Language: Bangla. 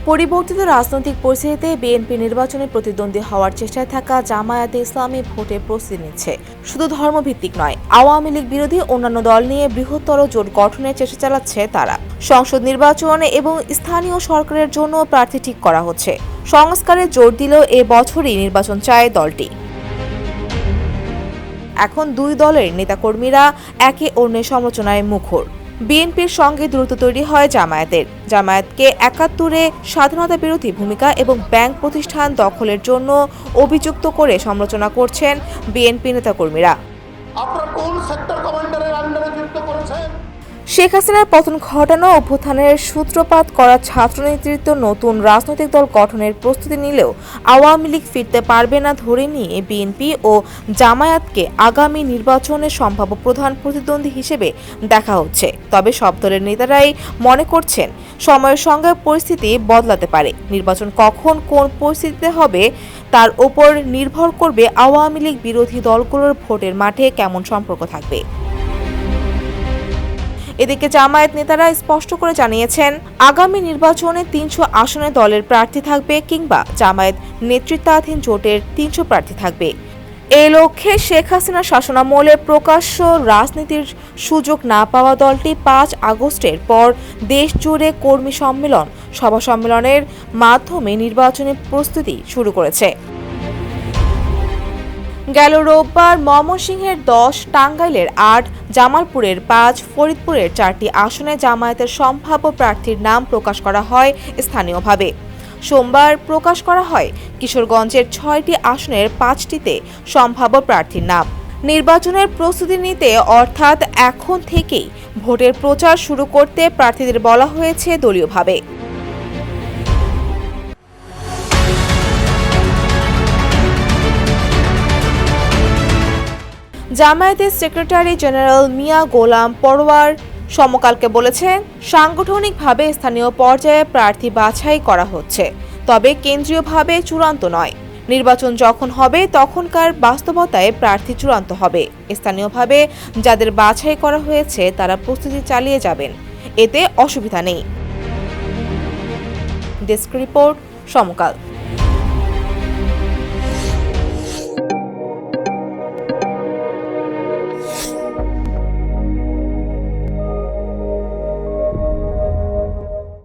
পরিবর্তিত রাজনৈতিক পরিস্থিতিতে বিএনপি নির্বাচনে প্রতিদ্বন্দ্বী হওয়ার চেষ্টায় থাকা জামায়াতে ইসলামী ভোটে প্রস্তুতি নিচ্ছে। শুধু ধর্মভিত্তিক নয়, আওয়ামী লীগ বিরোধী অন্যান্য দল নিয়ে বৃহত্তর জোট গঠনের চেষ্টা চালাচ্ছে তারা। সংসদ নির্বাচন এবং স্থানীয় সরকারের জন্য প্রার্থী ঠিক করা হচ্ছে। সংস্কারে জোর দিলেও এ বছরই নির্বাচন চায় দলটি। এখন দুই দলের নেতাকর্মীরা একে অন্যের সমালোচনায় মুখর। বিএনপির সঙ্গে দূরত্ব তৈরি হয় জামায়াতের। জামায়াতকে ৭১-এ স্বাধীনতা বিরোধী ভূমিকা এবং ব্যাংক প্রতিষ্ঠান দখলের জন্য অভিযুক্ত করে সমালোচনা করছেন বিএনপি নেতাকর্মীরা। আপনারা কোন সেক্টর কমান্ডারের আন্ডারে যুদ্ধ করেছেন? শেখ হাসিনার পতন ঘটানো অভ্যুত্থানের সূত্রপাত করা ছাত্র নেতৃত্ব নতুন রাজনৈতিক দল গঠনের প্রস্তুতি নিলেও আওয়ামী লীগ ফিরতে পারবে না ধরে নিয়ে বিএনপি ও জামায়াতকে আগামী নির্বাচনে সম্ভাব্য প্রধান প্রতিদ্বন্দ্বী হিসেবে দেখা হচ্ছে। তবে সব দলের নেতারাই মনে করছেন সময়ের সঙ্গে পরিস্থিতি বদলাতে পারে। নির্বাচন কখন কোন পরিস্থিতিতে হবে তার ওপর নির্ভর করবে আওয়ামী লীগ বিরোধী দলগুলোর ভোটের মাঠে কেমন সম্পর্ক থাকবে। এদিকে জামায়াত নেতারা স্পষ্ট করে জানিয়েছেন, আগামী নির্বাচনে ৩০০ আসনে দলের প্রার্থী থাকবে কিংবা জামায়াত নেতৃত্বাধীন জোটের ৩০০ প্রার্থী থাকবে। এই লক্ষ্যে শেখ হাসিনার শাসনামলে প্রকাশ্য রাজনীতির সুযোগ না পাওয়া দলটি ৫ আগস্টের পর দেশ জুড়ে কর্মী সম্মেলন, সভা সম্মেলনের মাধ্যমে নির্বাচনী প্রস্তুতি শুরু করেছে। গেল রোববার ময়মনসিংহের ১০, টাঙ্গাইলের ৮, জামালপুরের ৫, ফরিদপুরের ৪টি আসনে জামায়াতের সম্ভাব্য প্রার্থীর নাম প্রকাশ করা হয় স্থানীয়ভাবে। সোমবার প্রকাশ করা হয় কিশোরগঞ্জের ৬টি আসনের ৫টিতে সম্ভাব্য প্রার্থীর নাম। নির্বাচনের প্রস্তুতি নিতে অর্থাৎ এখন থেকেই ভোটের প্রচার শুরু করতে প্রার্থীদের বলা হয়েছে দলীয়ভাবে। জামায়াতের সেক্রেটারি জেনারেল মিয়া গোলাম পরোয়ার সমকালকে বলেছেন, সাংগঠনিকভাবে স্থানীয় পর্যায়ে প্রার্থী বাছাই করা হচ্ছে, তবে কেন্দ্রীয়ভাবে চূড়ান্ত নয়। নির্বাচন যখন হবে তখনকার বাস্তবতায় প্রার্থী চূড়ান্ত হবে। স্থানীয়ভাবে যাদের বাছাই করা হয়েছে তারা প্রস্তুতি চালিয়ে যাবেন, এতে অসুবিধা নেই। ডেস্ক রিপোর্ট, সমকাল।